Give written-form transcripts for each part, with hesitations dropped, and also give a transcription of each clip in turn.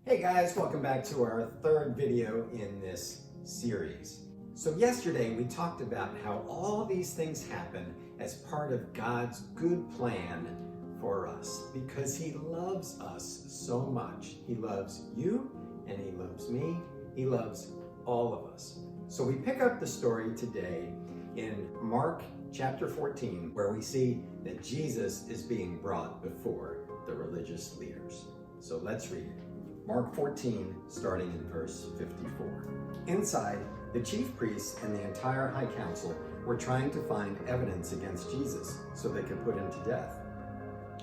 Hey guys, welcome back to our third video in this series. So yesterday we talked about how all these things happen as part of God's good plan for us because He loves us so much. He loves you and He loves me. He loves all of us. So we pick up the story today in Mark chapter 14, where we see that Jesus is being brought before the religious leaders. So let's read it. Mark 14, starting in verse 54. Inside, the chief priests and the entire high council were trying to find evidence against Jesus so they could put him to death.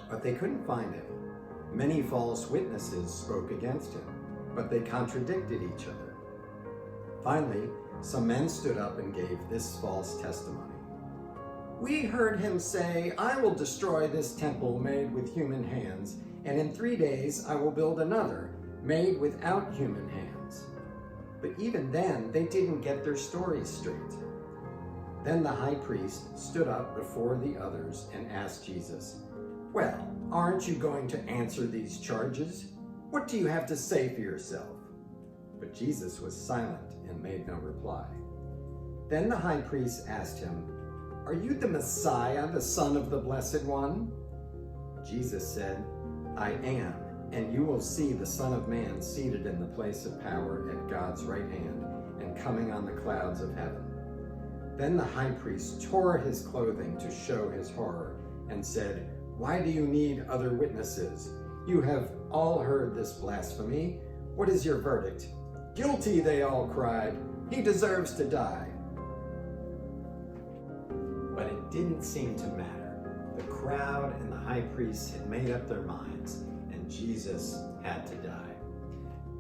But they couldn't find any. Many false witnesses spoke against him, but they contradicted each other. Finally, some men stood up and gave this false testimony. "We heard him say, 'I will destroy this temple made with human hands, and in 3 days I will build another, made without human hands.' But even then, they didn't get their story straight." Then the high priest stood up before the others and asked Jesus, "Well, aren't you going to answer these charges? What do you have to say for yourself?" But Jesus was silent and made no reply. Then the high priest asked him, "Are you the Messiah, the Son of the Blessed One?" Jesus said, "I am. And you will see the Son of Man seated in the place of power at God's right hand and coming on the clouds of heaven." Then the high priest tore his clothing to show his horror and said, "Why do you need other witnesses? You have all heard this blasphemy. What is your verdict?" "Guilty," they all cried. "He deserves to die." But it didn't seem to matter. The crowd and the high priest had made up their minds. Jesus had to die.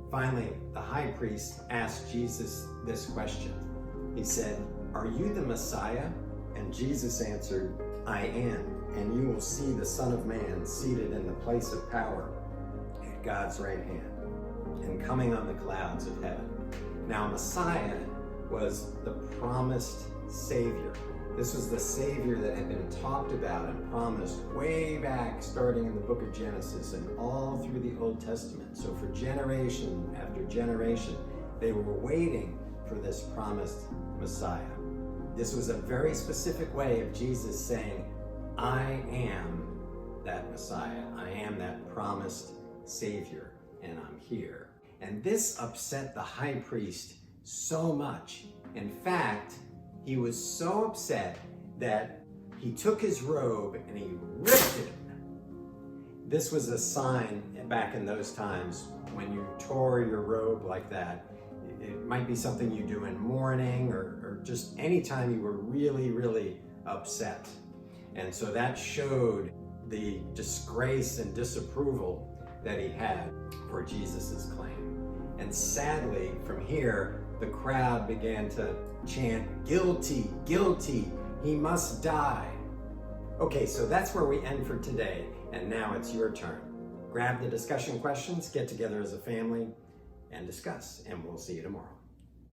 Finally, the high priest asked Jesus this question. He said, "Are you the Messiah?" And Jesus answered, "I am, and you will see the Son of Man seated in the place of power at God's right hand and coming on the clouds of heaven." Now, Messiah was the promised Savior. This was the Savior that had been talked about and promised way back, starting in the book of Genesis and all through the Old Testament. So for generation after generation, they were waiting for this promised Messiah. This was a very specific way of Jesus saying, "I am that Messiah. I am that promised Savior, and I'm here." And this upset the high priest so much. In fact, he was so upset that he took his robe and he ripped it. This was a sign back in those times when you tore your robe like that. It might be something you do in mourning or just anytime you were really, really upset. And so that showed the disgrace and disapproval that he had for Jesus's claim. And sadly, from here, the crowd began to chant, "Guilty, guilty, he must die." Okay, so that's where we end for today, and now it's your turn. Grab the discussion questions, get together as a family, and discuss, and we'll see you tomorrow.